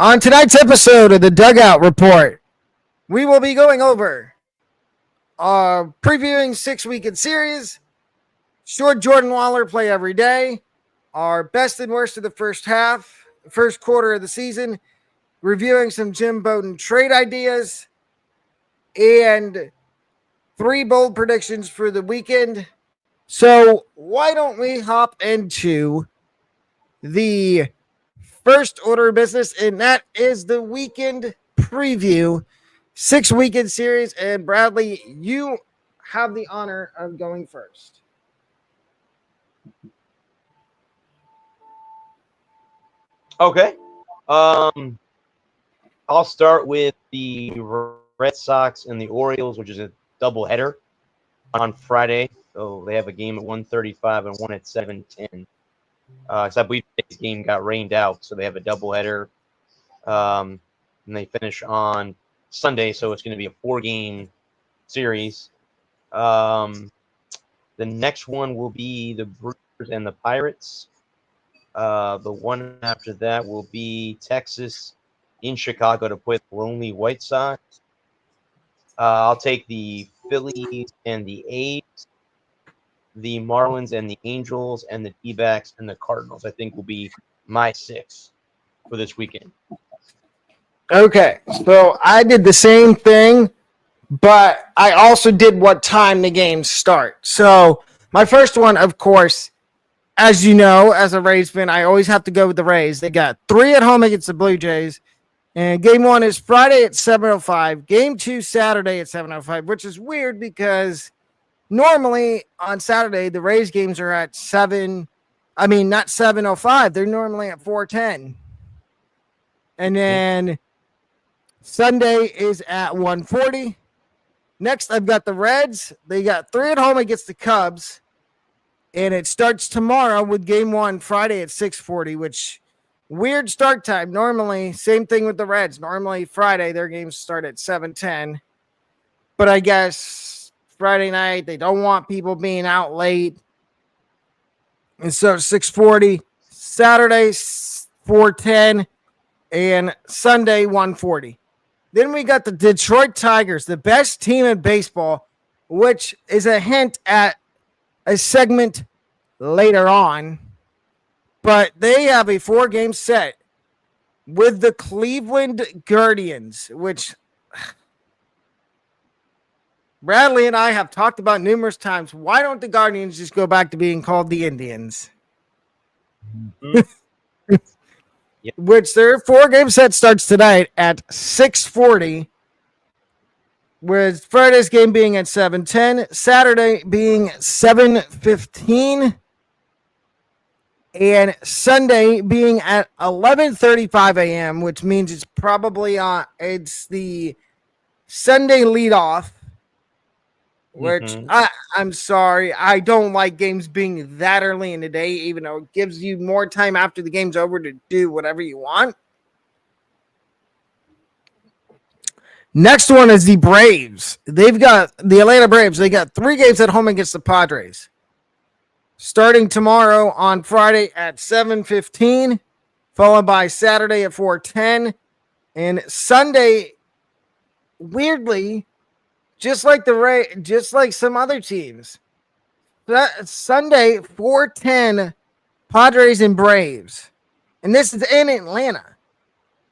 On tonight's episode of the Dugout Report, we will be going over previewing 6-weekend series, should Jordan Lawlar play every day, our best and worst of the first quarter of the season, reviewing some Jim Bowden trade ideas, and 3 bold predictions for the weekend. So why don't we hop into the first order of business, and that is the weekend preview, 6-weekend series. And Bradley, you have the honor of going first. Okay. I'll start with the Red Sox and the Orioles, which is a doubleheader on Friday. So they have a game at 1:35 and one at 7:10. So I believe this game got rained out, so they have a doubleheader. And they finish on Sunday, so it's going to be a 4-game series. The next one will be the Brewers and the Pirates. The one after that will be Texas in Chicago to play the lonely White Sox. I'll take the Phillies and the A's, the Marlins and the Angels, and the D-backs and the Cardinals. I think will be my 6 for this weekend. Okay, so I did the same thing, but I also did what time the games start. So my first one, of course, as you know, as a Rays fan, I always have to go with the Rays. They got 3 at home against the Blue Jays. And game 1 is Friday at 7:05. Game 2, Saturday at 7:05, which is weird because normally on Saturday, the Rays games are at not 7:05. They're normally at 4:10. And then Sunday is at 1:40. Next, I've got the Reds. They got 3 at home against the Cubs. And it starts tomorrow with game 1, Friday at 6:40, which weird start time. Normally, same thing with the Reds. Normally, Friday, their games start at 7:10. But I guess Friday night, they don't want people being out late. And so 6:40, Saturday 4:10, and Sunday 1:40. Then we got the Detroit Tigers, the best team in baseball, which is a hint at a segment later on. But they have a 4-game set with the Cleveland Guardians, which Bradley and I have talked about numerous times. Why don't the Guardians just go back to being called the Indians? Mm-hmm. Yep. Which their 4-game set starts tonight at 6:40, with Friday's game being at 7:10, Saturday being 7:15, and Sunday being at 11:35 a.m., which means it's probably it's the Sunday leadoff. Which I'm sorry, I don't like games being that early in the day, even though it gives you more time after the game's over to do whatever you want. Next one is the Braves. They've got the Atlanta Braves. They got 3 games at home against the Padres. Starting tomorrow on Friday at 7:15, followed by Saturday at 4:10, and Sunday, weirdly, just like some other teams, that Sunday 4:10, Padres and Braves, and this is in Atlanta.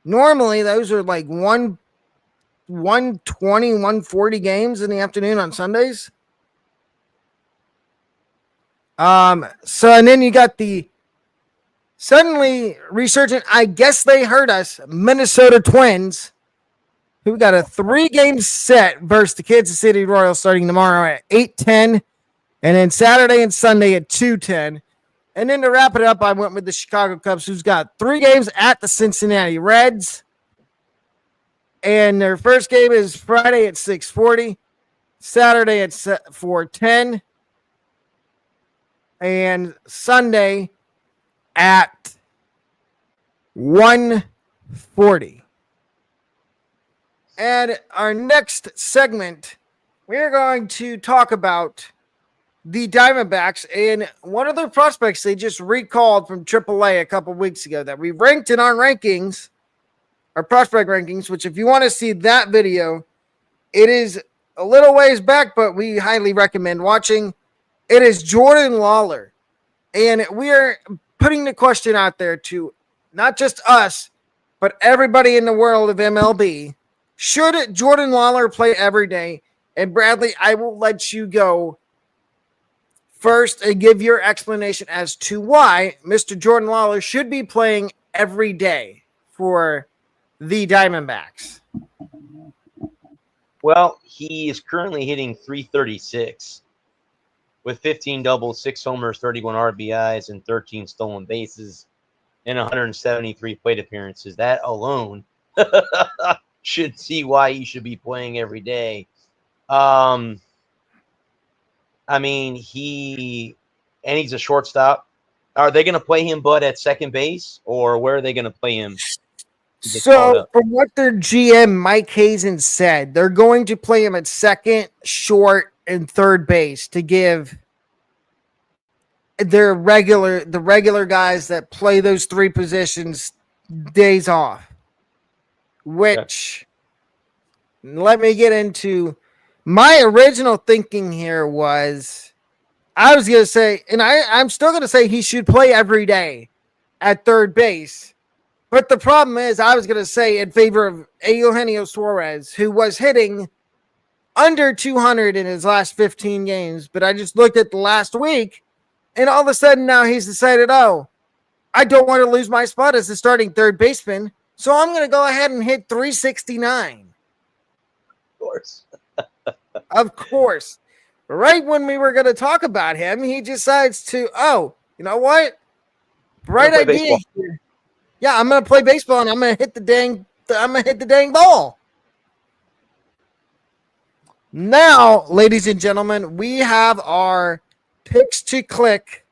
Normally, those are like 120, 140 games in the afternoon on Sundays. And then you got the suddenly resurgent, I guess they heard us, Minnesota Twins, who got a 3-game set versus the Kansas City Royals starting tomorrow at 8:10, and then Saturday and Sunday at 2:10. And then to wrap it up, I went with the Chicago Cubs, who's got 3 games at the Cincinnati Reds. And their first game is Friday at 6:40, Saturday at 4:10, and Sunday at 1:40. And our next segment, we're going to talk about the Diamondbacks and one of their prospects they just recalled from AAA a couple weeks ago that we ranked in our rankings our prospect rankings, which if you want to see that video, it is a little ways back, but we highly recommend watching. It is Jordan Lawlar. And we are putting the question out there to not just us, but everybody in the world of MLB. Should Jordan Lawlar play every day? And Bradley, I will let you go first and give your explanation as to why Mr. Jordan Lawlar should be playing every day for the Diamondbacks. Well, he is currently hitting .336 with 15 doubles, 6 homers, 31 RBIs, and 13 stolen bases, and 173 plate appearances. That alone should see why he should be playing every day. I mean, he's a shortstop. Are they going to play him, Bud, at second base, or where are they going to play him? So, from what their GM, Mike Hazen, said, they're going to play him at second, short, and third base to give the regular guys that play those three positions days off. Which, let me get into my original thinking here was, I was going to say, and I'm still going to say he should play every day at third base. But the problem is, I was going to say in favor of Eugenio Suarez, who was hitting under 200 in his last 15 games. But I just looked at the last week, and all of a sudden now he's decided, I don't want to lose my spot as the starting third baseman, so I'm going to go ahead and hit 369. Of course. Of course. Right when we were going to talk about him, he decides to, you know what? Bright idea here. Yeah, I'm gonna play baseball and I'm gonna hit the dang ball. Now, ladies and gentlemen, we have our picks to click.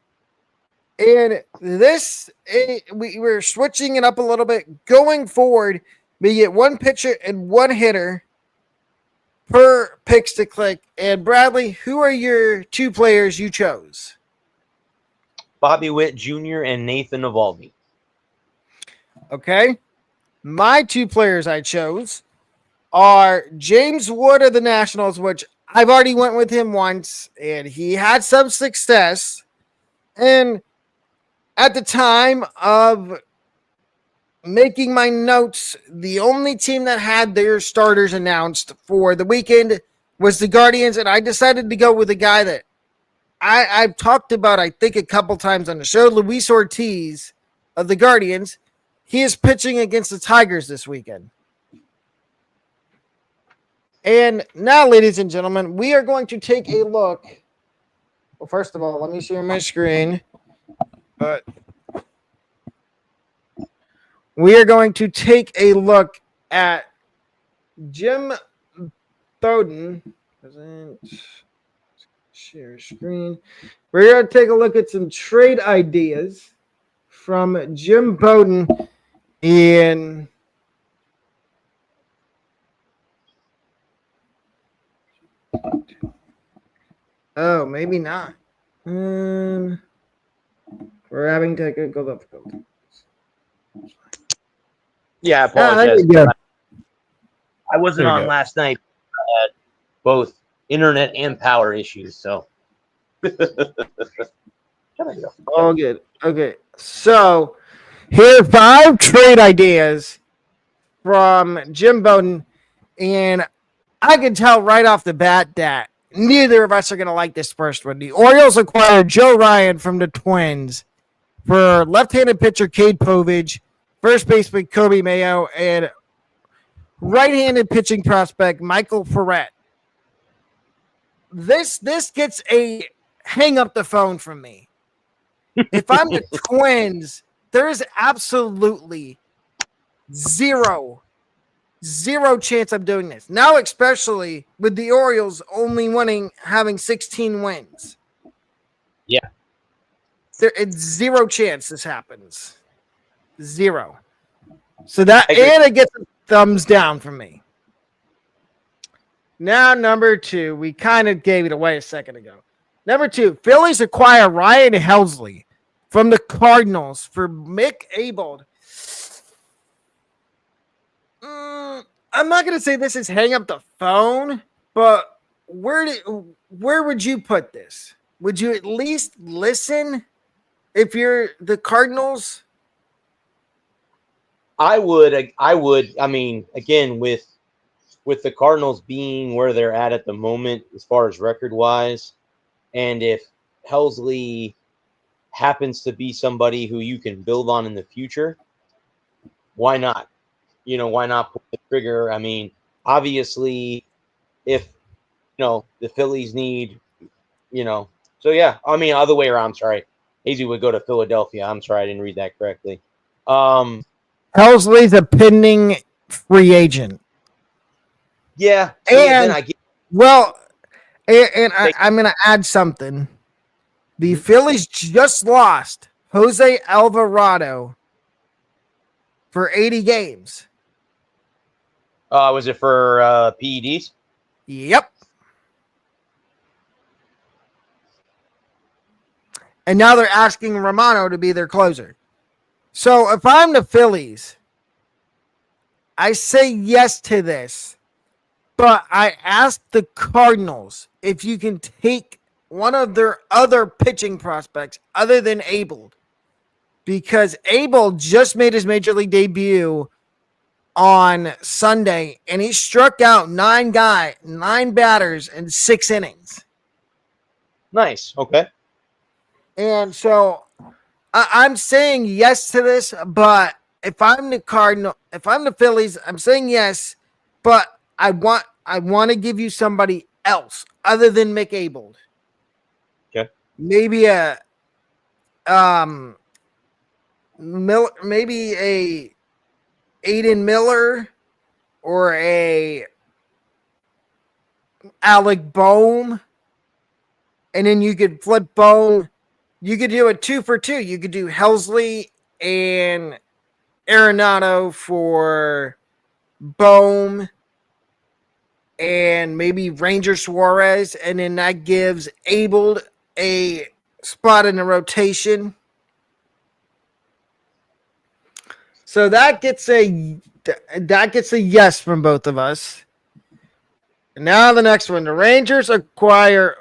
And we're switching it up a little bit. Going forward, we get one pitcher and one hitter per picks to click. And Bradley, who are your two players you chose? Bobby Witt Jr. and Nathan Eovaldi. Okay. My two players I chose are James Wood of the Nationals, which I've already went with him once, and he had some success. And at the time of making my notes, the only team that had their starters announced for the weekend was the Guardians, and I decided to go with a guy that I've talked about, I think, a couple times on the show, Luis Ortiz of the Guardians. He is pitching against the Tigers this weekend. And now, ladies and gentlemen, we are going to take a look. Well, first of all, let me share my screen. But we are going to take a look at Jim Bowden. Share screen. We're going to take a look at some trade ideas from Jim Bowden in maybe not. We're having technical difficulties. Yeah, I apologize. I wasn't on last night. I had both internet and power issues, so. All good. Okay, so here are 5 trade ideas from Jim Bowden, and I can tell right off the bat that neither of us are going to like this first one. The Orioles acquired Joe Ryan from the Twins for left-handed pitcher Cade Povich, first baseman Kobe Mayo, and right-handed pitching prospect Michael Ferret. This gets a hang up the phone from me. If I'm the Twins, there is absolutely zero chance I'm doing this. Now, especially with the Orioles only having 16 wins. Yeah. It's zero chance this happens. Zero. So that, and it gets a thumbs down from me. Now, number 2, we kind of gave it away a second ago. Number 2, Phillies acquire Ryan Helsley from the Cardinals for Mick Abold. I'm not going to say this is hang up the phone, but where would you put this? Would you at least listen if you're the Cardinals? I would. I mean, again, with the Cardinals being where they're at the moment, as far as record wise, and if Helsley happens to be somebody who you can build on in the future, why not? Why not pull the trigger? I mean, obviously, if the Phillies need, so yeah. I mean, other way around. Sorry, Hazy would go to Philadelphia. I'm sorry, I didn't read that correctly. Helsley's a pending free agent. Yeah, and then I'm going to add something. The Phillies just lost Jose Alvarado for 80 games. Was it for PEDs? Yep. And now they're asking Romano to be their closer. So if I'm the Phillies, I say yes to this. But I ask the Cardinals if you can take one of their other pitching prospects other than Abel. Because Abel just made his major league debut on Sunday, and he struck out 9 batters in 6 innings. Nice. Okay. And so I'm saying yes to this, but if I'm the Phillies, I'm saying yes, but I want to give you somebody else other than Mick Abel. Okay. Maybe maybe a Aiden Miller or a Alec Bohm, and then you could flip Bohm. You could do a 2 for 2. You could do Helsley and Arenado for Bohm and maybe Ranger Suarez, and then that gives Abel a spot in the rotation. So that gets a yes from both of us. And now the next one. The Rangers acquire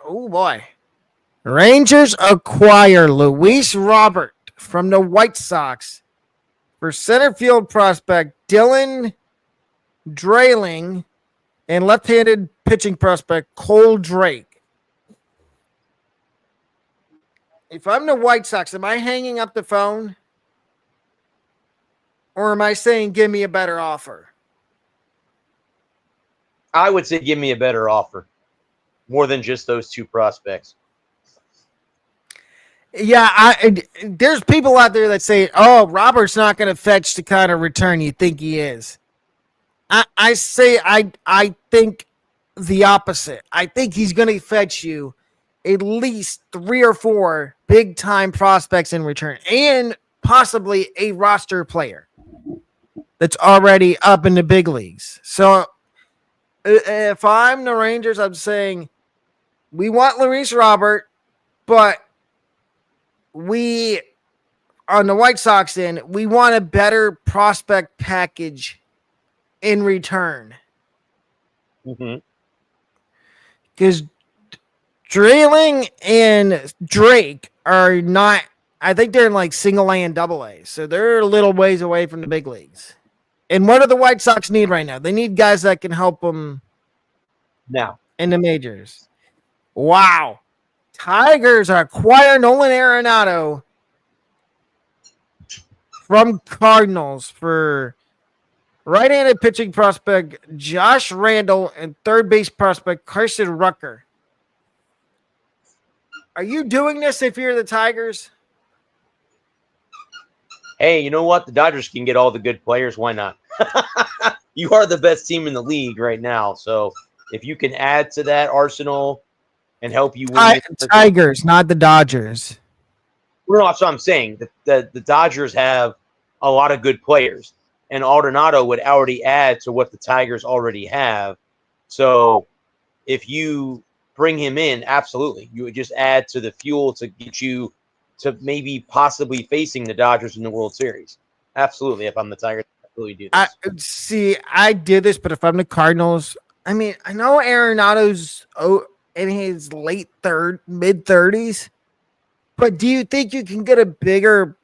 Luis Robert from the White Sox for center field prospect Dylan Drayling and left-handed pitching prospect Cole Drake. If I'm the White Sox, am I hanging up the phone? Or am I saying give me a better offer? I would say give me a better offer. More than just those 2 prospects. Yeah, there's people out there that say, oh, Robert's not going to fetch the kind of return you think he is. I say I think the opposite. I think he's going to fetch you at least 3 or 4 big-time prospects in return and possibly a roster player that's already up in the big leagues. So if I'm the Rangers, I'm saying we want Luis Robert, but we, on the White Sox end, we want a better prospect package in return. Because Drayling and Drake are not, I think they're in like single A and double A. So they're a little ways away from the big leagues. And what do the White Sox need right now? They need guys that can help them now in the majors. Wow. Tigers acquire Nolan Arenado from Cardinals for right-handed pitching prospect Josh Randall and third base prospect Carson Rucker. Are you doing this if you're the Tigers? Hey, you know what? The Dodgers can get all the good players. Why not? You are the best team in the league right now. So if you can add to that arsenal and help you win. Tigers, not the Dodgers. No, that's what I'm saying. The Dodgers have a lot of good players, and Arenado would already add to what the Tigers already have. So if you bring him in, absolutely. You would just add to the fuel to get you to maybe possibly facing the Dodgers in the World Series. Absolutely, if I'm the Tigers. absolutely do I this. see. I did this, but if I'm the Cardinals, I mean, I know Arenado's in his mid 30s, but do you think you can get a bigger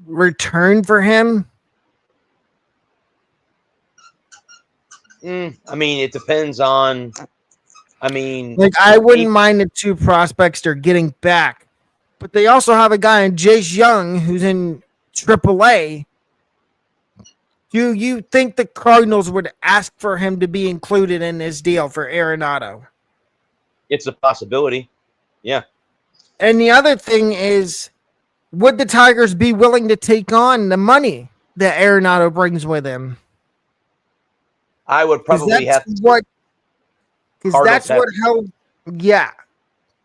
return for him? I mean, it depends on. I mean, Like, I wouldn't mind the two prospects they're getting back, but they also have a guy in Jace Young who's in AAA. Do you think the Cardinals would ask for him to be included in this deal for Arenado? it's a possibility. Yeah, And the other thing is, would the Tigers be willing to take on the money that Arenado brings with him? I would Because probably that's have to. what. Because Cardinals that's have what held. Yeah,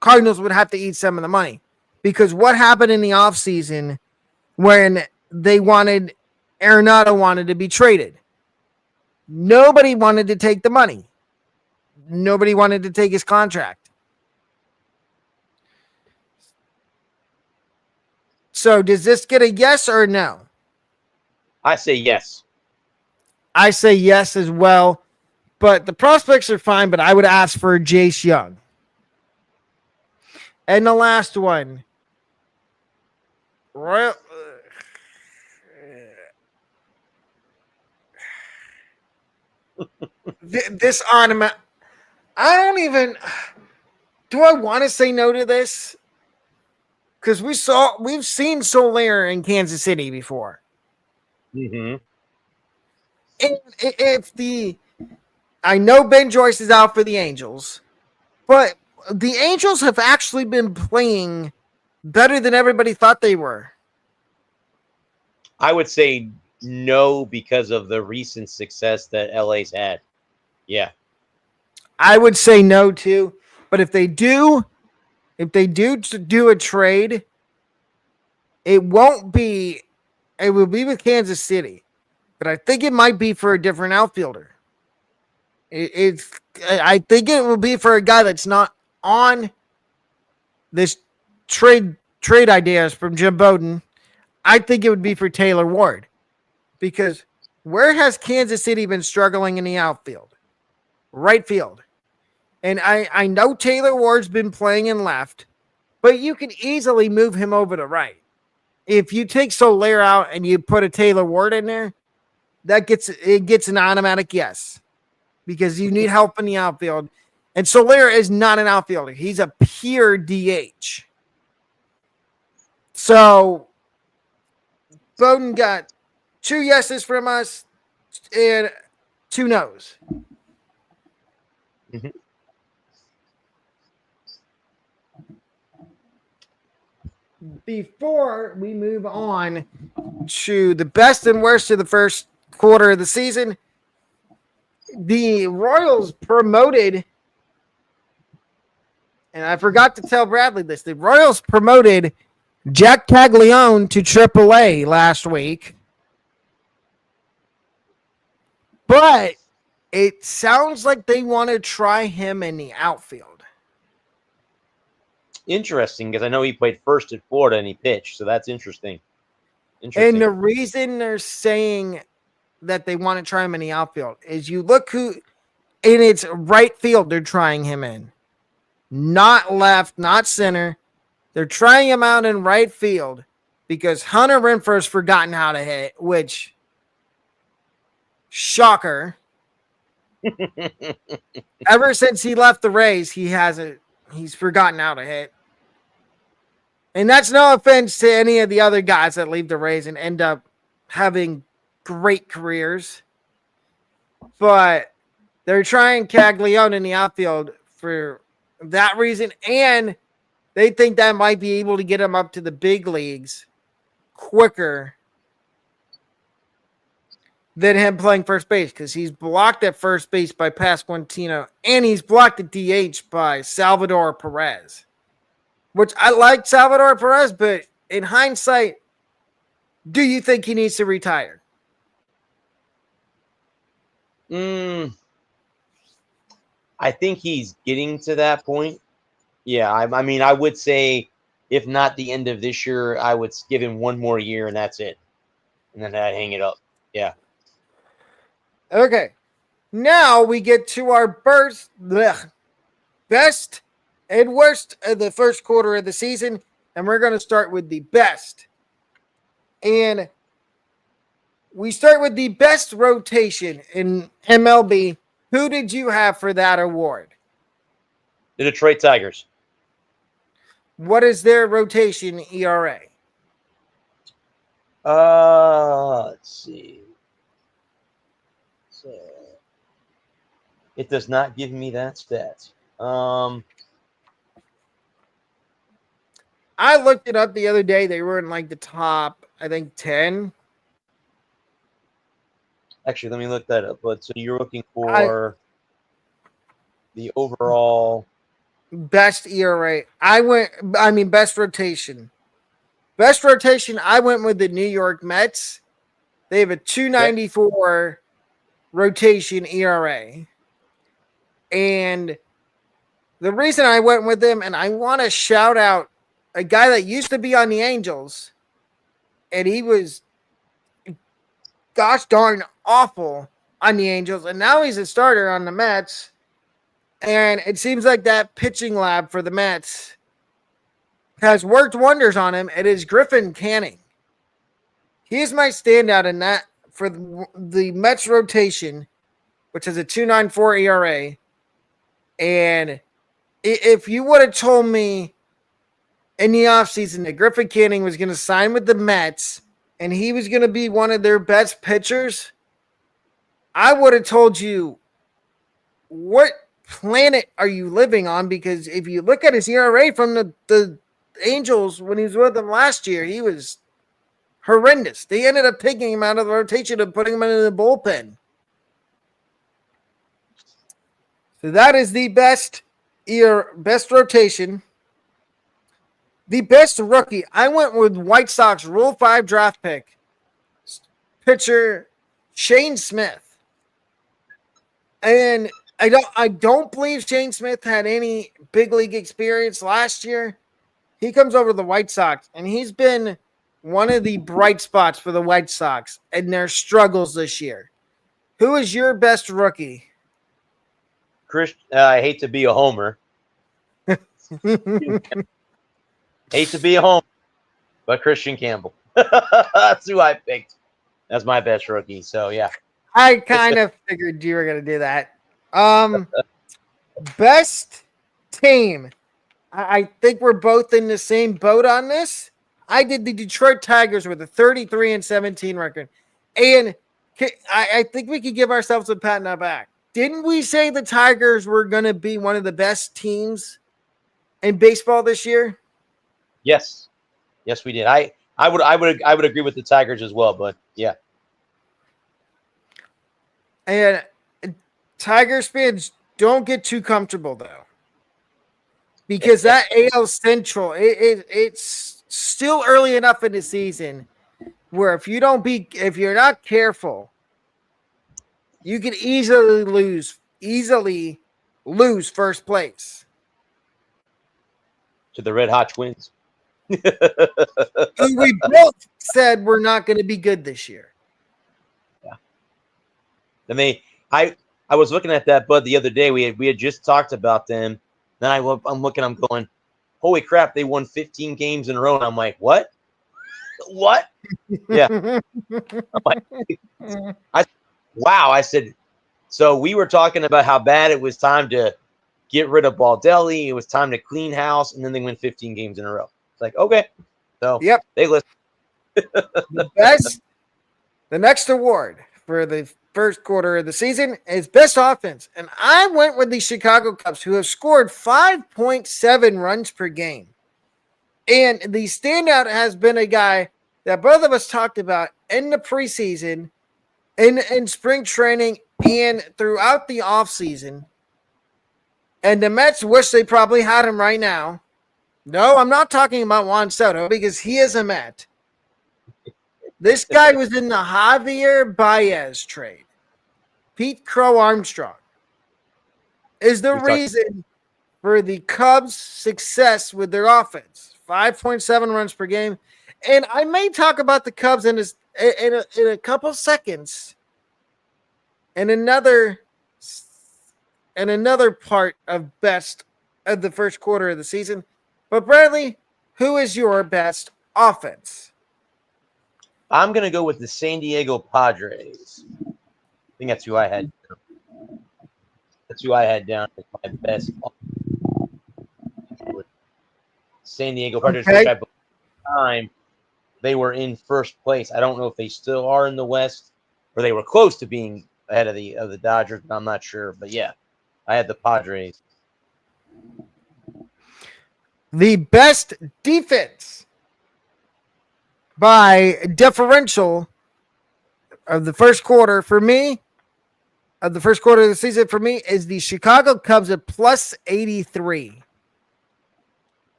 Cardinals would have to eat some of the money. Because what happened in the offseason when Arenado wanted to be traded? Nobody wanted to take the money. Nobody wanted to take his contract. So does this get a yes or no? I say yes. I say yes as well. But the prospects are fine, but I would ask for Jace Young. And the last one. Royal. This ornament. I don't even. Do I want to say no to this? Because we've seen Soler in Kansas City before. Mm-hmm. And I know Ben Joyce is out for the Angels, but the Angels have actually been playing better than everybody thought they were. I would say no because of the recent success that LA's had. Yeah. I would say no too, but if they do do a trade, it will be with Kansas City, but I think it might be for a different outfielder. I think it will be for a guy that's not on this trade ideas from Jim Bowden. I think it would be for Taylor Ward, because where has Kansas City been struggling in the outfield? Right field. And I know Taylor Ward's been playing in left, but you can easily move him over to right. If you take Soler out and you put a Taylor Ward in there, that gets an automatic yes, because you need help in the outfield. And Soler is not an outfielder. He's a pure DH. So Bowden got 2 yeses from us and 2 no's. Mm-hmm. Before we move on to the best and worst of the first quarter of the season, the Royals promoted, and I forgot to tell Bradley this, the Royals promoted Jack Caglione to AAA last week. But it sounds like they want to try him in the outfield. Interesting, because I know he played first at Florida and he pitched, so that's interesting. And the reason they're saying that they want to try him in the outfield is you look who, and it's right field they're trying him in. Not left, not center. They're trying him out in right field because Hunter Renfroe's forgotten how to hit, which, shocker. Ever since he left the Rays, he's forgotten how to hit. And that's no offense to any of the other guys that leave the Rays and end up having great careers. But they're trying Caglione in the outfield for that reason. And they think that might be able to get him up to the big leagues quicker than him playing first base, because he's blocked at first base by Pasquantino and he's blocked at DH by Salvador Perez. Which I like Salvador Perez, but in hindsight, do you think he needs to retire? I think he's getting to that point. Yeah, I mean, I would say if not the end of this year, I would give him one more year and that's it. And then I'd hang it up. Yeah. Okay. Now we get to our best and worst of the first quarter of the season, and we're going to start with the best. And we start with the best rotation in MLB. Who did you have for that award? The Detroit Tigers. What is their rotation ERA? Let's see. So, it does not give me that stat. I looked it up the other day. They were in like the top, I think, 10. Actually, let me look that up. But so you're looking for the overall best ERA. Best rotation. Best rotation, I went with the New York Mets. They have a 2.94 rotation ERA. And the reason I went with them, and I want to shout out a guy that used to be on the Angels, and he was gosh darn awful on the Angels, and now he's a starter on the Mets. And it seems like that pitching lab for the Mets has worked wonders on him. It is Griffin Canning. He is my standout in that for the Mets rotation, which is a 2.94 ERA. And if you would have told me in the offseason that Griffin Canning was going to sign with the Mets and he was going to be one of their best pitchers, I would have told you, what planet are you living on? Because if you look at his ERA from the Angels when he was with them last year, he was horrendous. They ended up taking him out of the rotation and putting him in the bullpen. So that is the best rotation. The best rookie, I went with White Sox Rule 5 draft pick, pitcher Shane Smith. And I don't believe Shane Smith had any big league experience last year. He comes over to the White Sox, and he's been one of the bright spots for the White Sox and their struggles this year. Who is your best rookie? I hate to be a homer. Hate to be a homer, but Christian Campbell. That's who I picked. That's my best rookie. So, yeah. I kind of figured you were going to do that. Best team. I think we're both in the same boat on this. I did the Detroit Tigers with a 33-17 record. And I think we could give ourselves a pat on the back. Didn't we say the Tigers were going to be one of the best teams in baseball this year? Yes. Yes, we did. I would agree with the Tigers as well, but yeah. And Tigers fans, don't get too comfortable though. Because that AL Central, it's still early enough in the season where if you're not careful, you can easily lose first place To the Red Hot Twins. We both said we're not going to be good this year. Yeah. I mean, I was looking at that, Bud, the other day. We had just talked about them. Then I'm looking, I'm going, holy crap, they won 15 games in a row. And I'm like, what? What? Yeah. I'm like, wow. I said, so we were talking about how bad it was time to get rid of Baldelli. It was time to clean house. And then they win 15 games in a row. It's like, okay. So yep. They listen. The next award for the first quarter of the season is best offense. And I went with the Chicago Cubs, who have scored 5.7 runs per game. And the standout has been a guy that both of us talked about in the preseason, in spring training, and throughout the offseason. And the Mets wish they probably had him right now. No, I'm not talking about Juan Soto because he is a Met. This guy was in the Javier Baez trade. Pete Crow Armstrong is the reason for the Cubs' success with their offense. 5.7 runs per game. And I may talk about the Cubs in a couple seconds. and another part of best of the first quarter of the season. But Bradley, who is your best offense? I'm going to go with the San Diego Padres. I think that's who I had. That's who I had down as my best. San Diego Padres, Okay. which I believe at the time they were in first place. I don't know if they still are in the West, or they were close to being ahead of the Dodgers, but I'm not sure. But yeah, I had the Padres. The best defense by differential of the first quarter for me, of the first quarter of the season for me, is the Chicago Cubs at plus 83.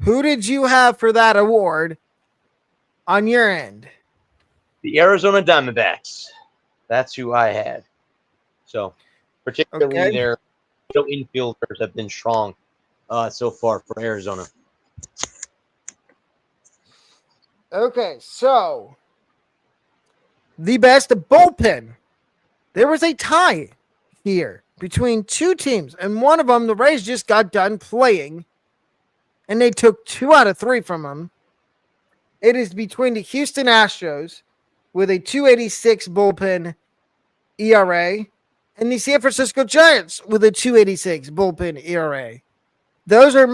Who did you have for that award on your end? The Arizona Diamondbacks. That's who I had. So, particularly their infielders have been strong so far for Arizona. Okay, so the best bullpen. There was a tie here between two teams, and one of them, the Rays, just got done playing, and they took 2 out of 3 from them. It is between the Houston Astros with a 2.86 bullpen ERA and the San Francisco Giants with a 2.86 bullpen ERA. Those are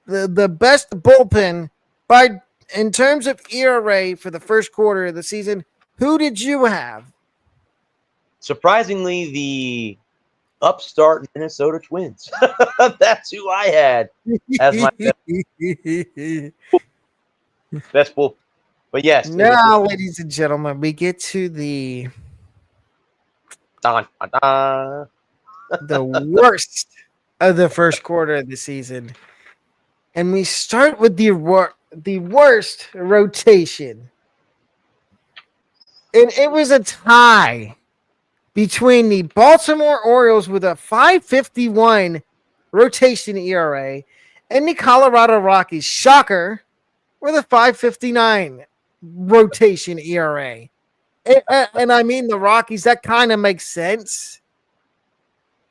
the best bullpen by in terms of ERA for the first quarter of the season. Who did you have? Surprisingly, the upstart Minnesota Twins. That's who I had as my best bullpen. But yes. Now, ladies and gentlemen, we get to the worst of the first quarter of the season. And we start with the worst rotation. And it was a tie between the Baltimore Orioles with a 5.51 rotation ERA and the Colorado Rockies, shocker, with a 5.59 rotation ERA. And I mean, the Rockies, that kind of makes sense.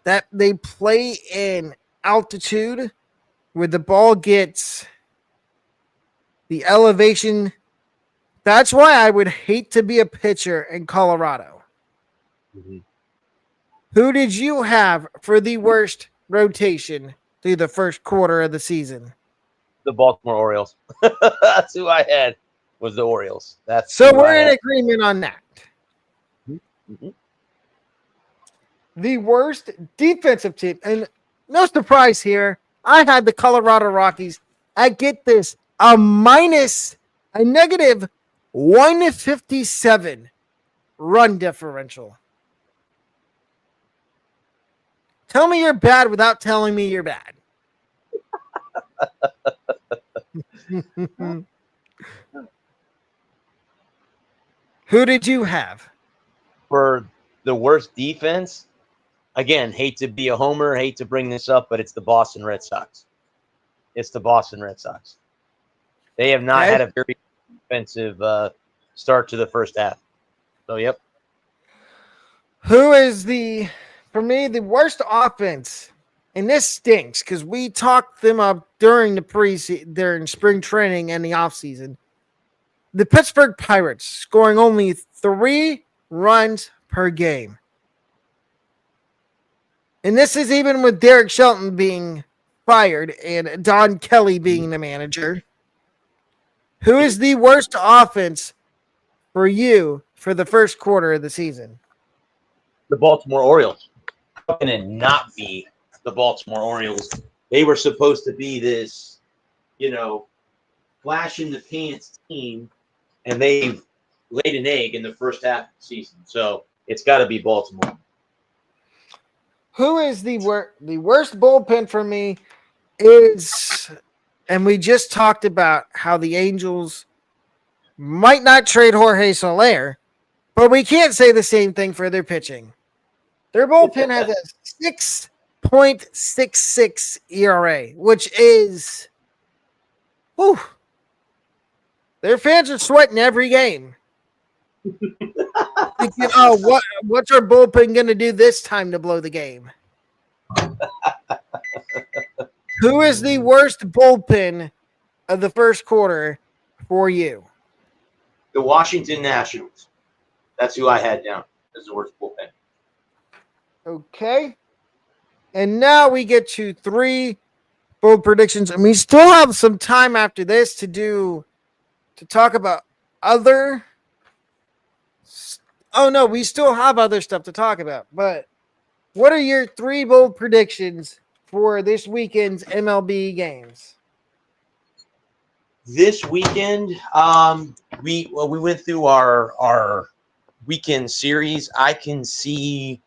That they play in altitude where the ball gets the elevation. That's why I would hate to be a pitcher in Colorado. Mm-hmm. Who did you have for the worst rotation through the first quarter of the season? The Baltimore Orioles. That's who I had, was the Orioles. That's so we're in agreement on that. Mm-hmm. The worst defensive team, and no surprise here, I had the Colorado Rockies. I get this, a negative 157 run differential. Tell me you're bad without telling me you're bad. Who did you have? For the worst defense, again, hate to be a homer, hate to bring this up, but it's the Boston Red Sox. It's the Boston Red Sox. They have not had a very defensive start to the first half. So, yep. Who is for me, the worst offense? And this stinks because we talked them up during during spring training and the offseason. The Pittsburgh Pirates scoring only 3 runs per game. And this is even with Derek Shelton being fired and Don Kelly being the manager. Who is the worst offense for you for the first quarter of the season? The Baltimore Orioles. How can it not be the Baltimore Orioles? They were supposed to be this, flash in the pants team, and they laid an egg in the first half of the season. So it's got to be Baltimore. Who is the worst bullpen for me is, and we just talked about how the Angels might not trade Jorge Soler, but we can't say the same thing for their pitching. Their bullpen has a 6.66 ERA, which is, their fans are sweating every game. Thinking, oh, what's our bullpen going to do this time to blow the game? Who is the worst bullpen of the first quarter for you? The Washington Nationals. That's who I had down as the worst bullpen. Okay. And now we get to 3 bold predictions, and we still have some time after this to talk about other. Oh no, we still have other stuff to talk about. But what are your 3 bold predictions for this weekend's MLB games? This weekend, we went through our weekend series. I can see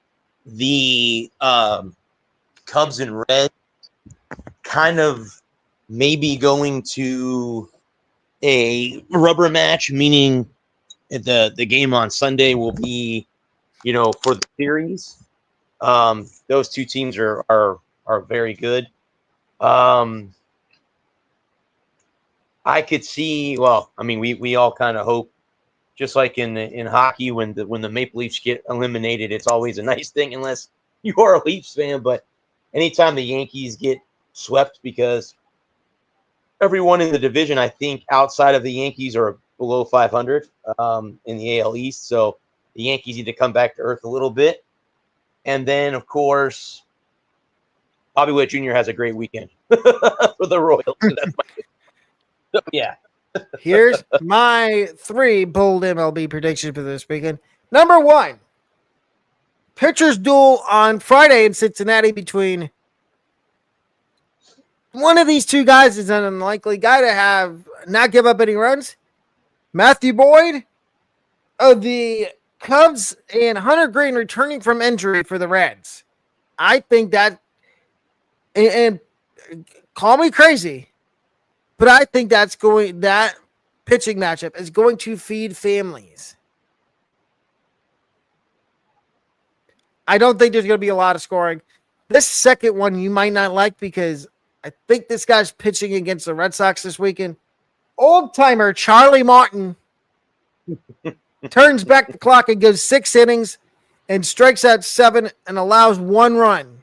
the Cubs and Reds kind of maybe going to a rubber match, meaning the game on Sunday will be, for the series. Those two teams are very good. I could see. Well, I mean, we all kind of hope, just like in hockey, when the Maple Leafs get eliminated, it's always a nice thing, unless you are a Leafs fan. But anytime the Yankees get swept, because everyone in the division, I think, outside of the Yankees are below 500 in the AL East, so the Yankees need to come back to earth a little bit. And then, of course, Bobby Witt Jr. has a great weekend for the Royals. So that's so, yeah. Here's my 3 bold MLB predictions for this weekend. Number 1, pitchers duel on Friday in Cincinnati between one of these 2 guys is an unlikely guy to not give up any runs. Matthew Boyd of the Cubs and Hunter Green returning from injury for the Reds. I think that, and call me crazy, but I think that pitching matchup is going to feed families. I don't think there's going to be a lot of scoring. This second one you might not like, because I think this guy's pitching against the Red Sox this weekend. Old-timer Charlie Martin turns back the clock and goes 6 innings and strikes out 7 and allows 1 run.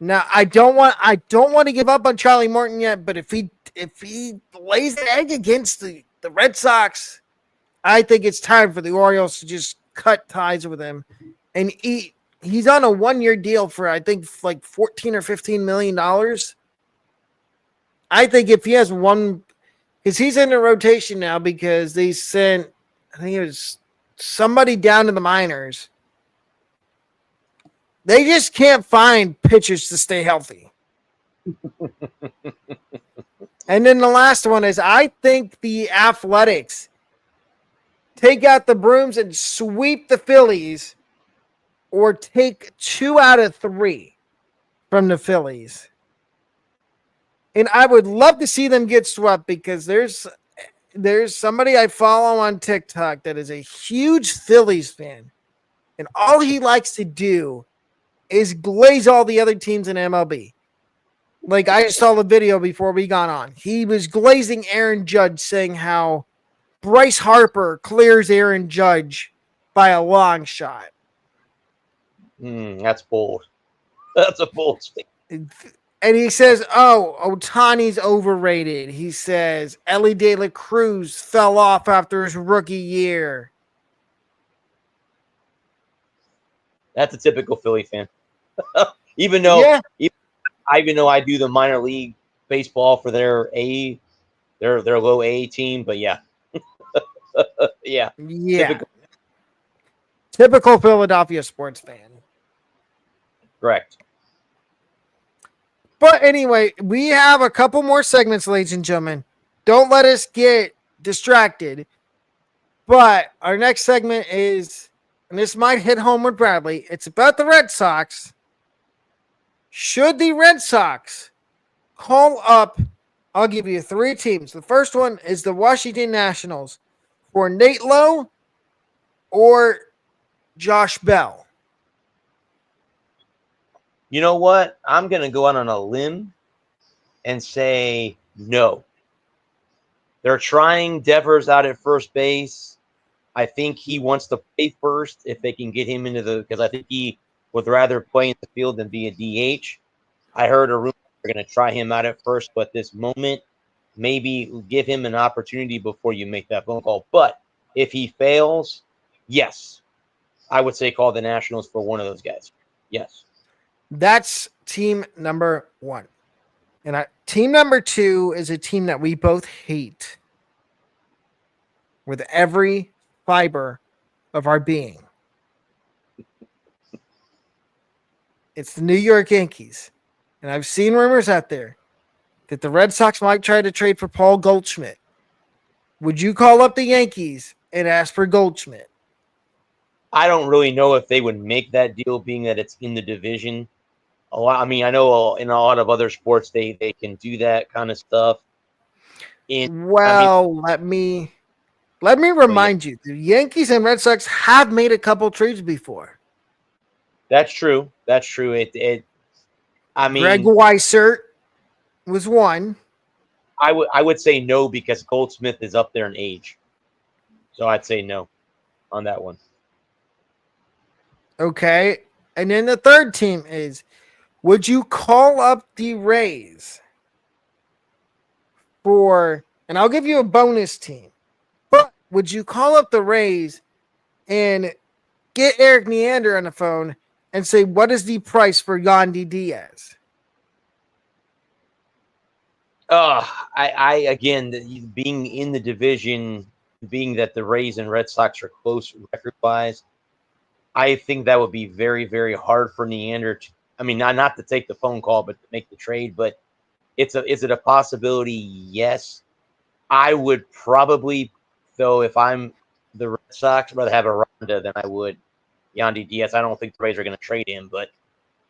Now, I don't want to give up on Charlie Martin yet, but if he lays an egg against the Red Sox, I think it's time for the Orioles to just cut ties with him. And he's on a 1-year deal for, I think, like $14 or $15 million. I think if he has one, because he's in the rotation now, because they sent, I think it was somebody down to the minors. They just can't find pitchers to stay healthy. And then the last one is, I think the Athletics take out the brooms and sweep the Phillies, or take 2 out of 3 from the Phillies. And I would love to see them get swept, because there's somebody I follow on TikTok that is a huge Phillies fan. And all he likes to do is glaze all the other teams in MLB. Like, I saw the video before we got on. He was glazing Aaron Judge, saying how Bryce Harper clears Aaron Judge by a long shot. That's bold. That's a bold statement. And he says, oh, Ohtani's overrated. He says Ellie De La Cruz fell off after his rookie year. That's a typical Philly fan. even though I do the minor league baseball for their low A team, but yeah. Yeah. Typical Philadelphia sports fan. Correct. But anyway, we have a couple more segments, ladies and gentlemen. Don't let us get distracted. But our next segment is, and this might hit home with Bradley, it's about the Red Sox. Should the Red Sox call up, I'll give you 3 teams. The first one is the Washington Nationals for Nate Lowe or Josh Bell. You know what? I'm going to go out on a limb and say no. They're trying Devers out at first base. I think he wants to play first if they can get him into because I think he would rather play in the field than be a DH. I heard a rumor they're going to try him out at first, but this moment, maybe give him an opportunity before you make that phone call. But if he fails, yes, I would say call the Nationals for one of those guys. Yes. That's team number one. And team number two is a team that we both hate with every fiber of our being. It's the New York Yankees. And I've seen rumors out there that the Red Sox might try to trade for Paul Goldschmidt. Would you call up the Yankees and ask for Goldschmidt? I don't really know if they would make that deal, being that it's in the division. I know in a lot of other sports they can do that kind of stuff. Let me remind you, the Yankees and Red Sox have made a couple trades before. That's true. Greg Weissert was one. I would say no because Goldsmith is up there in age, so I'd say no on that one. Okay, and then the third team is: would you call up the Rays for? And I'll give you a bonus team, but would you call up the Rays and get Eric Neander on the phone and say, what is the price for Yandy Diaz? Being in the division, being that the Rays and Red Sox are close record-wise, I think that would be very, very hard for Neander to. Not to take the phone call, but to make the trade. But is it a possibility? Yes. I would probably, though, if I'm the Red Sox, rather have Aranda than I would Yandy Diaz. I don't think the Rays are going to trade him, but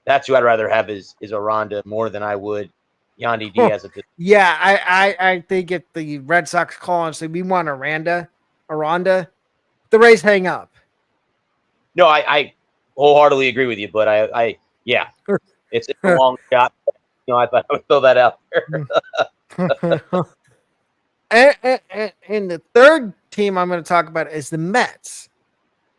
that's who I'd rather have is Aranda more than I would Yandy Diaz. Yeah, I think if the Red Sox call and say we want Aranda, the Rays hang up. No, I wholeheartedly agree with you, but yeah, it's a long shot. I thought I would throw that out there. And the third team I'm going to talk about is the Mets.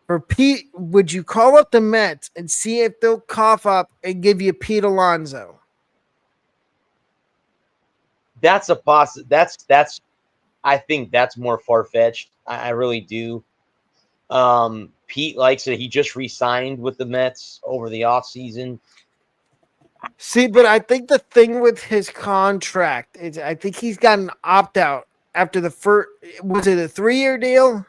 For Pete, would you call up the Mets and see if they'll cough up and give you Pete Alonso? That's I think that's more far-fetched. I really do. Pete likes it. He just re-signed with the Mets over the offseason. See, but I think the thing with his contract is I think he's got an opt-out after the first. Was it a 3-year deal?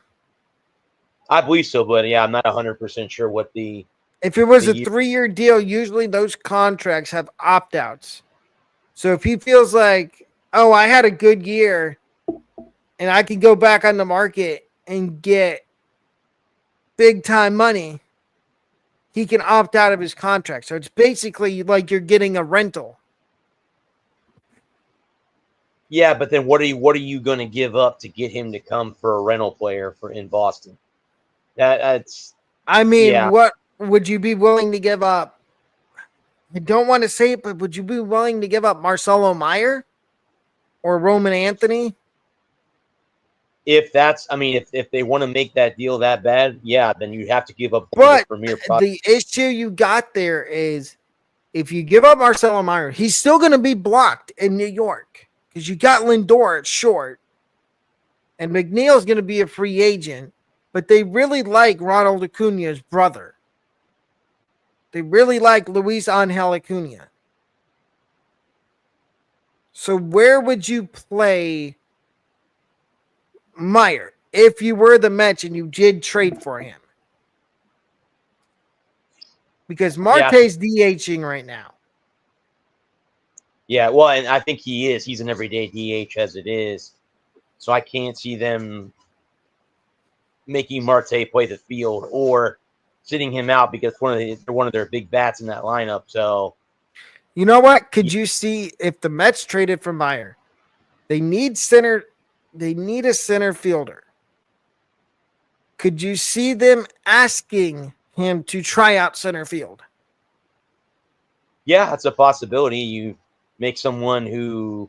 I believe so, but yeah, I'm not 100% sure what the. If it was a 3-year deal, usually those contracts have opt-outs. So if he feels like, oh, I had a good year and I can go back on the market and get big-time money, he can opt out of his contract. So it's basically like you're getting a rental. Yeah, but then what are you going to give up to get him to come for a rental player in Boston? That's. What would you be willing to give up? I don't want to say it, but would you be willing to give up Marcelo Meyer or Roman Anthony? If they want to make that deal that bad, yeah, then you have to give up. But the issue you got there is if you give up Marcelo Meyer, he's still going to be blocked in New York because you got Lindor at short, and McNeil's going to be a free agent. But they really like Ronald Acuna's brother. They really like Luis Angel Acuna. So where would you play Meyer if you were the Mets and you did trade for him? Because Marte's DHing right now. Yeah, well, and I think he is. He's an everyday DH as it is. So I can't see them making Marte play the field or sitting him out because they're one of their big bats in that lineup. So, you know what? Could you see if the Mets traded for Meyer? They need center. They need a center fielder. Could you see them asking him to try out center field? Yeah, that's a possibility. You make someone who,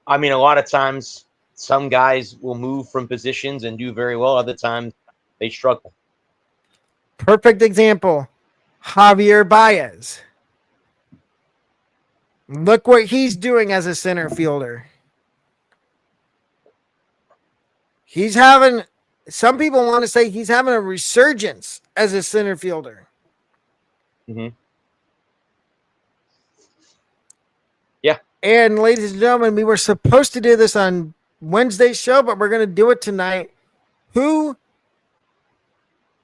a lot of times some guys will move from positions and do very well. Other times they struggle. Perfect example, Javier Baez. Look what he's doing as a center fielder. He's having, some people want to say he's having a resurgence as a center fielder. Mm-hmm. And ladies and gentlemen, we were supposed to do this on Wednesday's show, but we're going to do it tonight. Who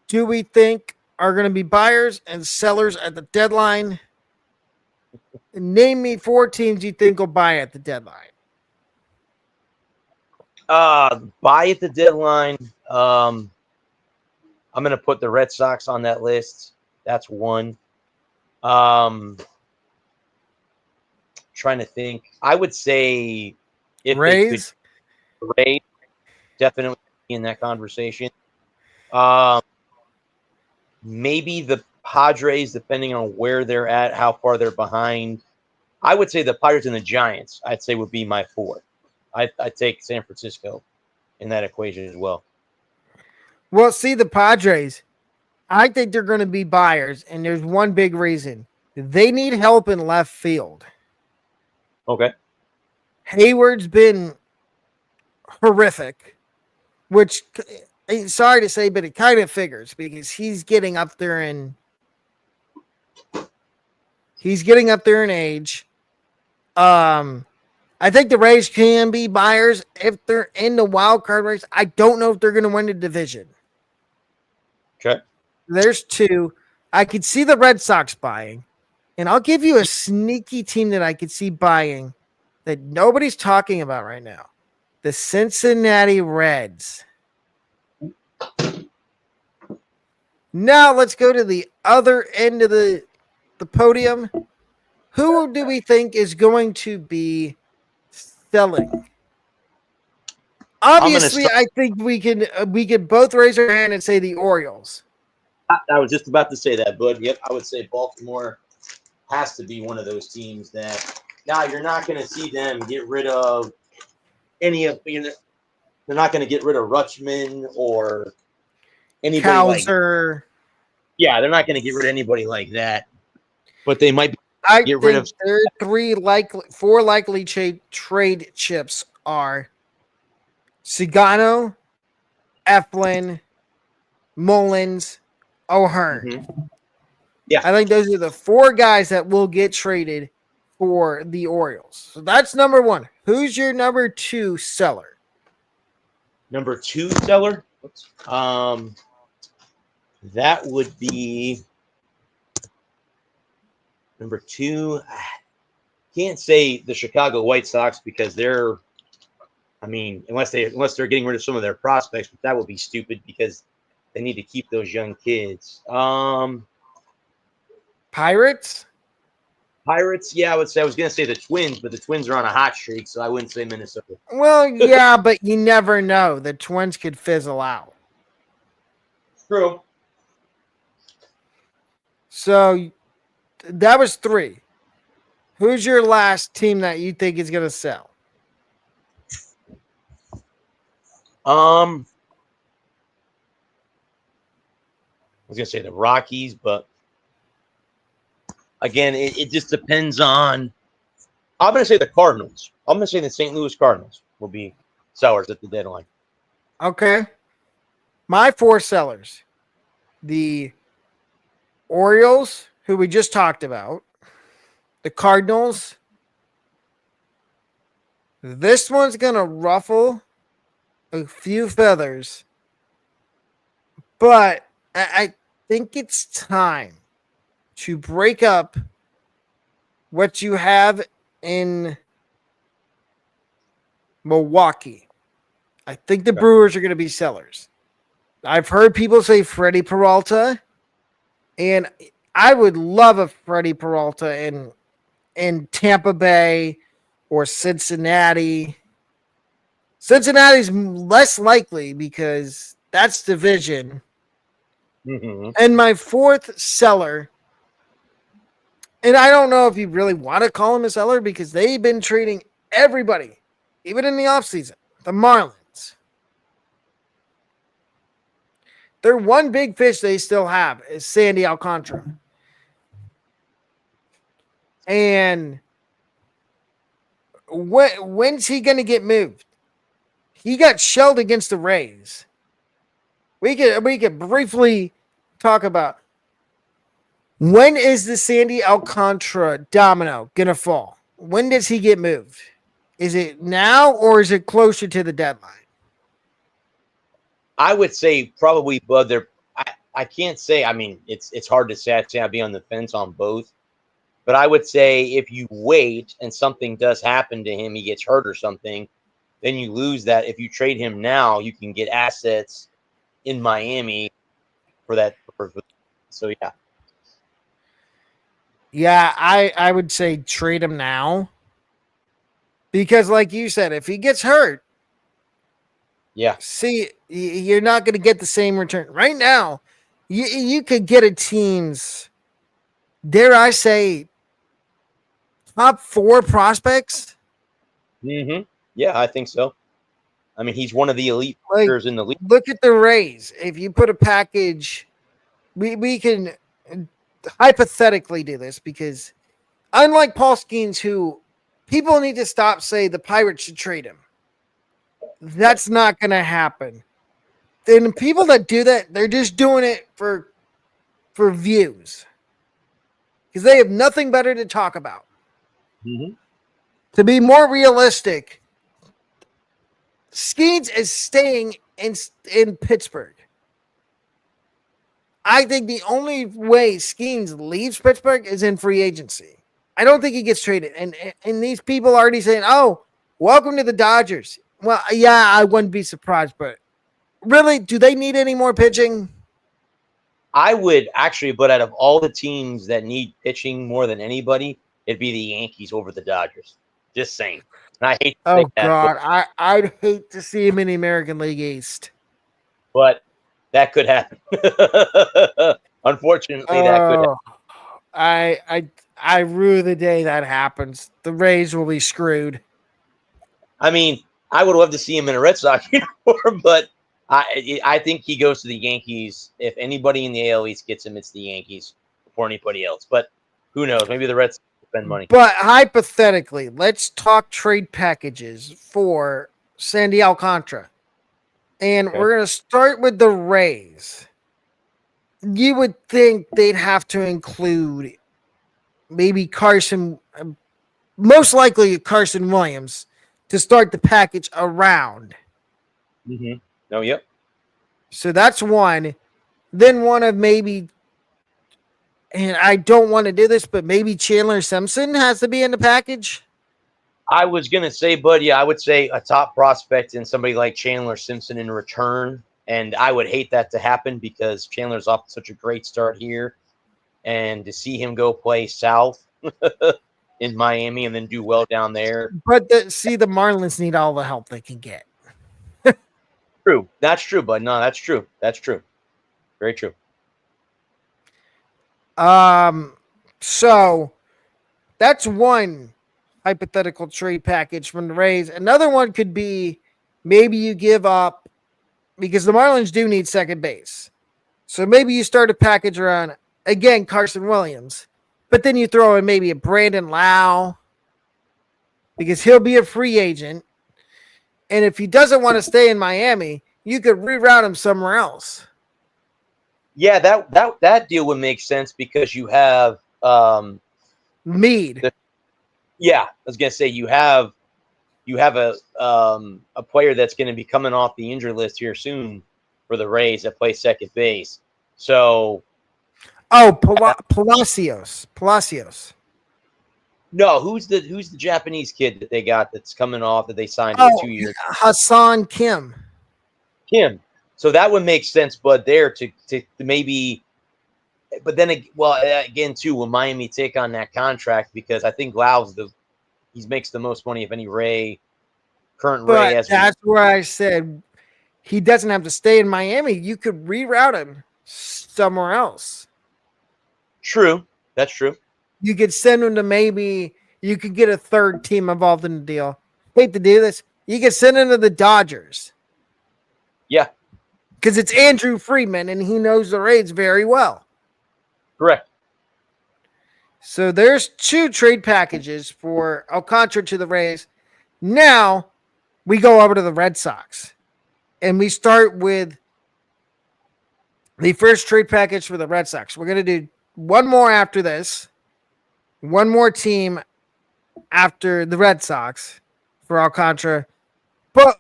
do we think are going to be buyers and sellers at the deadline? Name me 4 teams you think will buy at the deadline. Buy at the deadline. I'm going to put the Red Sox on that list. That's one. Trying to think. I would say if Rays? Rays definitely in that conversation. Maybe the Padres, depending on where they're at, how far they're behind. I would say the Pirates and the Giants, I'd say, would be my 4. I'd take San Francisco in that equation as well. Well, see, the Padres, I think they're going to be buyers, and there's one big reason. They need help in left field. Okay. Hayward's been horrific, which, sorry to say, but it kind of figures because he's getting up there in age. I think the Rays can be buyers if they're in the wild card race. I don't know if they're going to win the division. Okay. There's 2. I could see the Red Sox buying. And I'll give you a sneaky team that I could see buying that nobody's talking about right now. The Cincinnati Reds. Now let's go to the other end of the podium. Who do we think is going to be selling? Obviously, I think we can both raise our hand and say the Orioles. I was just about to say that, Bud. Yep, I would say Baltimore has to be one of those teams that now you're not going to see them get rid of any of. They're not going to get rid of Rutschman or anybody Hauser. Yeah, they're not going to get rid of anybody like that. But they might get rid of. Their 4 likely trade chips are Cigano, Eflin, Mullins, O'Hearn. Mm-hmm. Yeah. I think those are the 4 guys that will get traded for the Orioles. So that's number 1. Who's your number 2 seller? Number 2 seller? That would be number 2. Can't say the Chicago White Sox because they're, unless they're getting rid of some of their prospects, but that would be stupid because they need to keep those young kids. Pirates? Yeah, I would say. I was going to say the Twins, but the Twins are on a hot streak, so I wouldn't say Minnesota. Well, yeah, but you never know. The Twins could fizzle out. True. So that was 3. Who's your last team that you think is going to sell? I was going to say the Rockies, but again, it just depends on. I'm going to say the Cardinals. I'm going to say the St. Louis Cardinals will be sellers at the deadline. Okay. My 4 sellers. The Orioles, who we just talked about. The Cardinals. This one's going to ruffle a few feathers. But I think it's time to break up what you have in Milwaukee. I think the Brewers are going to be sellers. I've heard people say Freddie Peralta, and I would love a Freddie Peralta in Tampa Bay or Cincinnati. Cincinnati's less likely because that's division. Mm-hmm. And my 4th seller, and I don't know if you really want to call him a seller because they've been trading everybody, even in the offseason. the Marlins. Their one big fish they still have is Sandy Alcantara. And when's he going to get moved? He got shelled against the Rays. We could briefly talk about when is the Sandy Alcantara domino going to fall? When does he get moved? Is it now or is it closer to the deadline? I would say probably, but I can't say. I mean, it's hard to say. I'd say I'd be on the fence on both. But I would say if you wait and something does happen to him, he gets hurt or something, then you lose that. If you trade him now, you can get assets in Miami for that. So, yeah. Yeah, I would say trade him now. Because like you said, if he gets hurt, yeah, see, you're not going to get the same return. Right now, you could get a team's, dare I say, top 4 prospects. Mm-hmm. Yeah, I think so. I mean, he's one of the elite players in the league. Look at the Rays. If you put a package, we can hypothetically do this because unlike Paul Skeens, who people need to stop saying the Pirates should trade him. That's not going to happen. And people that do that, they're just doing it for views because they have nothing better to talk about. Mm-hmm. To be more realistic, Skeens is staying in Pittsburgh. I think the only way Skeens leaves Pittsburgh is in free agency. I don't think he gets traded. And these people are already saying, oh, welcome to the Dodgers. Well, yeah, I wouldn't be surprised, but really, do they need any more pitching? I would actually, but out of all the teams that need pitching more than anybody, it'd be the Yankees over the Dodgers. Just saying. And I hate to say that. God, I'd hate to see him in the American League East. But that could happen. Unfortunately, that could happen. I rue the day that happens. The Rays will be screwed. I mean, I would love to see him in a Red Sox uniform, but I think he goes to the Yankees. If anybody in the AL East gets him, it's the Yankees before anybody else. But who knows? Maybe the Red Sox spend money. But hypothetically, let's talk trade packages for Sandy Alcantara. And we're going to start with the Rays. You would think they'd have to include maybe Carson, most likely Carson Williams, to start the package around. Mm-hmm. Oh, yep. So that's one. Then one of maybe, and I don't want to do this, but maybe Chandler Simpson has to be in the package. I was going to say, Bud, yeah, I would say a top prospect and somebody like Chandler Simpson in return. And I would hate that to happen because Chandler's off to such a great start here. And to see him go play south in Miami and then do well down there. But the Marlins need all the help they can get. True. That's true, Bud. No, that's true. That's true. Very true. So that's one hypothetical trade package from the Rays. Another one could be maybe you give up because the Marlins do need second base. So maybe you start a package around, again, Carson Williams, but then you throw in maybe a Brandon Lowe because he'll be a free agent. And if he doesn't want to stay in Miami, you could reroute him somewhere else. Yeah, that deal would make sense because you have Mead. I was gonna say you have a player that's going to be coming off the injury list here soon for the Rays that plays second base. So, Palacios. No, who's the Japanese kid that they got that's coming off that they signed for 2 years? Hassan Kim. So that would make sense, Bud, there to maybe. But then, again, too, will Miami take on that contract because I think Lau's he makes the most money of any Ray. That's where I said he doesn't have to stay in Miami. You could reroute him somewhere else. True, that's true. You could send him to maybe you could get a third team involved in the deal. Hate to do this. You get sent into the Dodgers. Yeah, Because it's Andrew Friedman, and he knows the Rays very well. correct. So there's 2 trade packages for Alcantara to the Rays. Now we go over to the Red Sox. And we start with the first trade package for the Red Sox. We're going to do one more after this. One more team after the Red Sox for Alcantara. But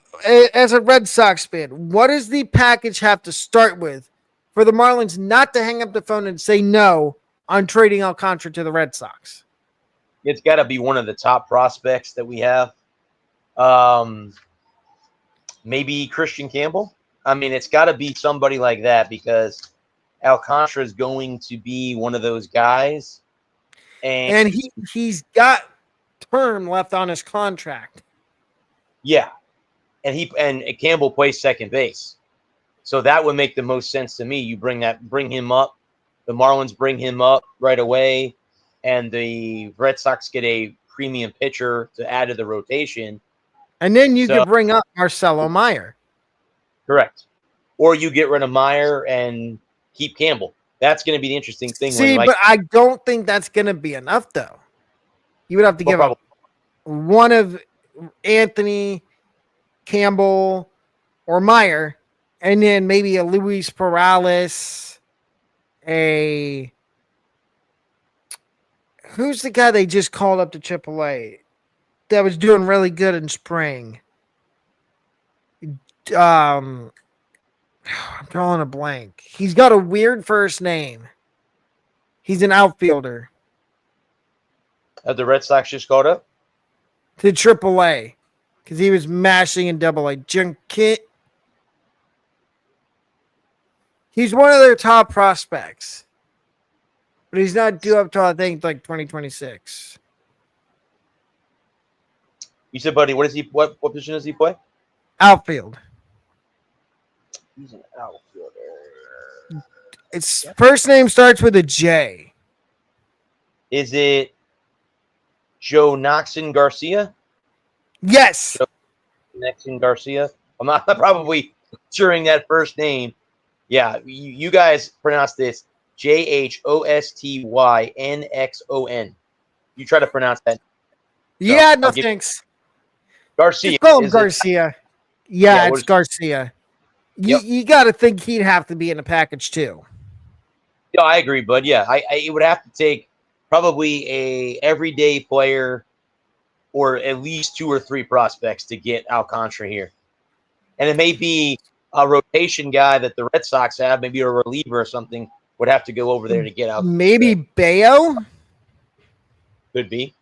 as a Red Sox fan, what does the package have to start with for the Marlins not to hang up the phone and say no on trading Alcantara to the Red Sox? It's got to be one of the top prospects that we have. Maybe Christian Campbell. I mean, it's got to be somebody like that because Alcantara is going to be one of those guys. And he's got term left on his contract. Yeah. And Campbell plays second base. So that would make the most sense to me. You bring him up. The Marlins bring him up right away. And the Red Sox get a premium pitcher to add to the rotation. And then you could bring up Marcelo Meyer. Correct. Or you get rid of Meyer and keep Campbell. That's going to be the interesting thing. See, but I don't think that's going to be enough, though. You would have to give up one of Anthony, Campbell, or Meyer, and then maybe a Luis Perales, who's the guy they just called up to AAA that was doing really good in spring? I'm drawing a blank. He's got a weird first name. He's an outfielder. The Red Sox just called up? To AAA. Because he was mashing in AA. He's one of their top prospects. But he's not due up till, I think, like 2026. You said, buddy, what position does he play? Outfield. He's an outfielder. Its first name starts with a J. Is it Joe Noxon Garcia? Yes. Noxon Garcia. I'm not probably butchering that first name. Yeah, you guys pronounce this JHOSTYNXON. You try to pronounce that. Yeah, no thanks. Garcia. Just call him Garcia. Yeah, it's Garcia. You got to think he'd have to be in the package too. Yeah, I agree, bud. Yeah, it would have to take probably a everyday player or at least 2 or 3 prospects to get Alcantara here. And it may be a rotation guy that the Red Sox have, maybe a reliever or something, would have to go over there to get out. Maybe Bayo? Could be.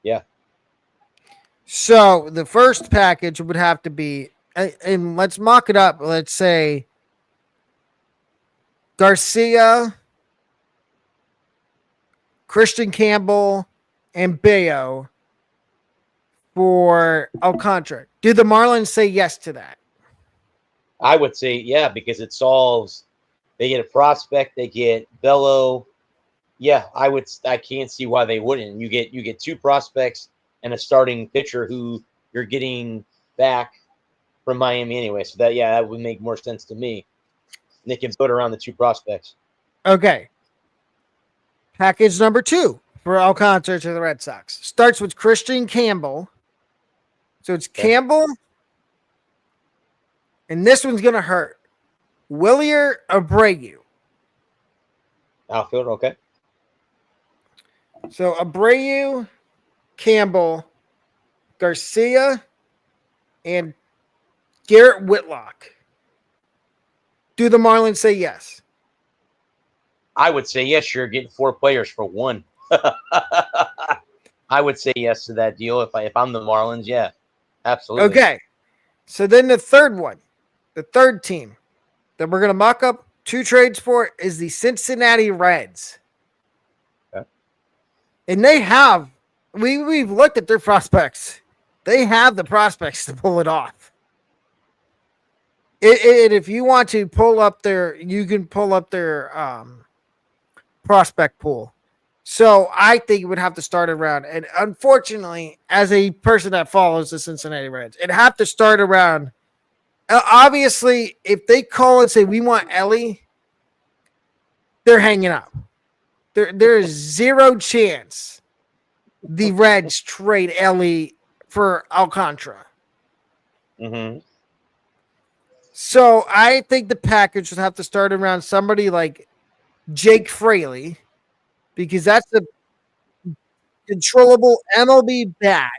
Yeah. So the first package would have to be, and let's mock it up. Let's say Garcia, Christian Campbell, and Bayo for Alcantara. Do the Marlins say yes to that? I would say, yeah, because it solves. They get a prospect, they get Bello. Yeah, I can't see why they wouldn't. You get 2 prospects and a starting pitcher who you're getting back from Miami anyway. So that would make more sense to me. And they can put around the 2 prospects. Okay. Package number 2 for Alcantara to the Red Sox starts with Christian Campbell. So it's Campbell, and this one's gonna hurt. Wilyer Abreu. Outfield, okay. So Abreu, Campbell, Garcia, and Garrett Whitlock. Do the Marlins say yes? I would say yes. You're getting 4 players for 1. I would say yes to that deal if I'm the Marlins. Yeah, absolutely. Okay. So then the third one, the third team that we're going to mock up 2 trades for is the Cincinnati Reds. Okay. And they have, we've looked at their prospects. They have the prospects to pull it off. If you want to pull up you can pull up their prospect pool. So I think it would have to start around. And unfortunately, as a person that follows the Cincinnati Reds, it'd have to start around. Obviously, if they call and say, we want Ellie, they're hanging up. There is zero chance the Reds trade Ellie for Alcantara. Mm-hmm. So I think the package would have to start around somebody like Jake Fraley, because that's a controllable MLB bat.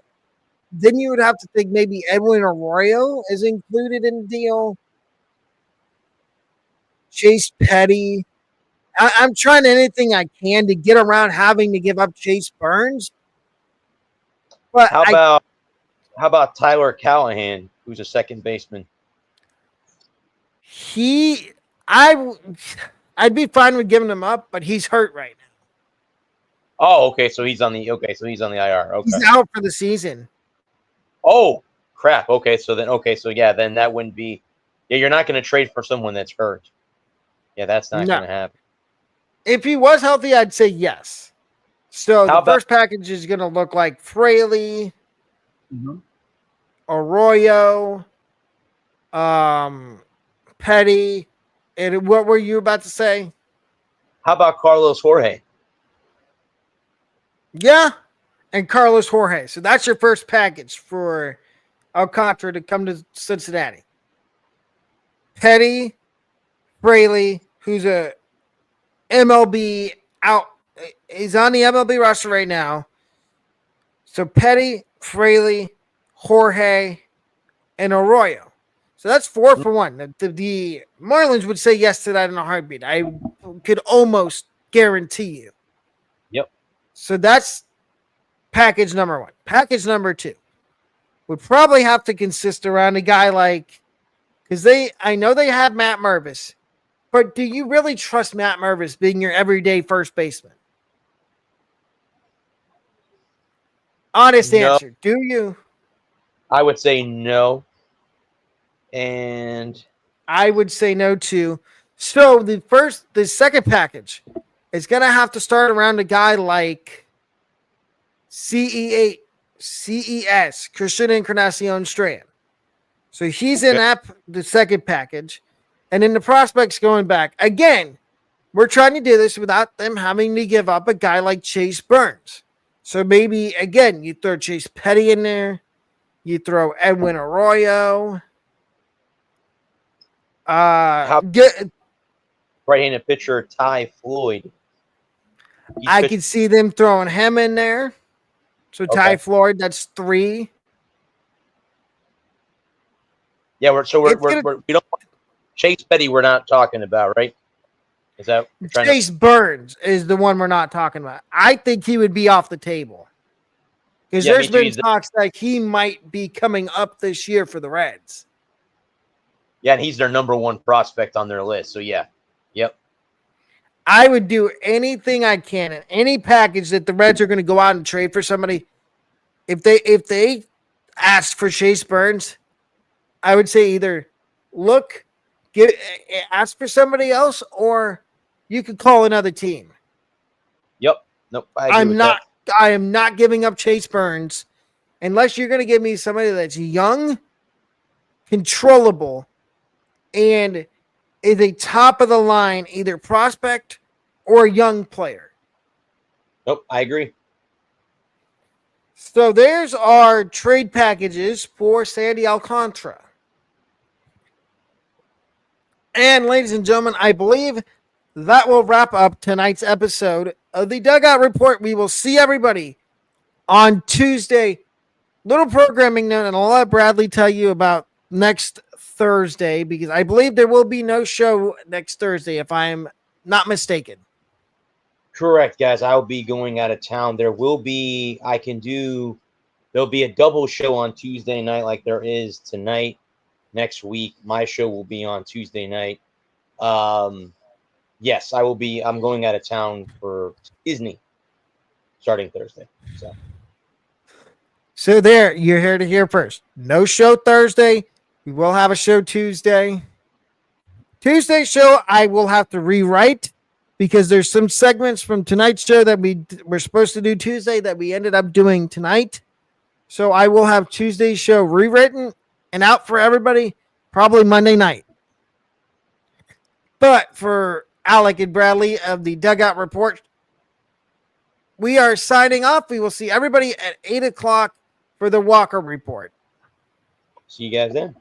Then you would have to think maybe Edwin Arroyo is included in the deal. Chase Petty. I'm trying anything I can to get around having to give up Chase Burns. But How about Tyler Callahan, who's a second baseman? I'd be fine with giving him up, but he's hurt right now. Oh, okay. So he's on the IR. Okay. He's out for the season. Oh, crap. Okay. So then that wouldn't be. Yeah, you're not going to trade for someone that's hurt. Yeah, that's not going to happen. If he was healthy, I'd say yes. So How the first package is going to look like Fraley, Arroyo, Petty, and what were you about to say? How about Carlos Jorge? Yeah, and Carlos Jorge. So that's your first package for Alcantara to come to Cincinnati. Petty, Fraley, who's a MLB out. He's on the MLB roster right now. So Petty, Fraley, Jorge, and Arroyo. So that's 4 for 1. The Marlins would say yes to that in a heartbeat. I could almost guarantee you. Yep. So that's package number 1. Package number 2 would probably have to consist around a guy like, because I know they have Matt Mervis, but do you really trust Matt Mervis being your everyday first baseman? Honest answer. Do you? I would say no. And I would say no too. So the second package is going to have to start around a guy like CES, Christian Encarnacion Strand. So he's in the second package. And then the prospects going back. Again, we're trying to do this without them having to give up a guy like Chase Burns. So maybe, again, you throw Chase Petty in there. You throw Edwin Arroyo. right-handed pitcher Ty Floyd. I could see them throwing him in there. So Ty Floyd, that's 3. Yeah, we don't Chase Petty. We're not talking about, right? Is that Chase Burns is the one we're not talking about? I think he would be off the table because there's been talks like he might be coming up this year for the Reds. Yeah, and he's their number 1 prospect on their list. So yeah, yep. I would do anything I can in any package that the Reds are going to go out and trade for somebody. If they asked for Chase Burns, I would say either ask for somebody else, or you could call another team. Yep. Nope. I am not giving up Chase Burns unless you're going to give me somebody that's young, controllable, and is a top of the line, either prospect or young player. Nope. I agree. So there's our trade packages for Sandy Alcantara. And ladies and gentlemen, I believe that will wrap up tonight's episode of the Dugout Report. We will see everybody on Tuesday. Little programming note, and I'll let Bradley tell you about next Thursday, because I believe there will be no show next Thursday, if I'm not mistaken. Correct, guys. I'll be going out of town. There'll be a double show on Tuesday night like there is tonight. Next week, my show will be on Tuesday night. Yes, I will be. I'm going out of town for Disney starting Thursday. So there, you're here to hear first. No show Thursday. We will have a show Tuesday. Tuesday show, I will have to rewrite because there's some segments from tonight's show that we were supposed to do Tuesday that we ended up doing tonight. So I will have Tuesday's show rewritten and out for everybody probably Monday night. But for Alec and Bradley of the Dugout Report, we are signing off. We will see everybody at 8 o'clock for the Walker Report. See you guys then.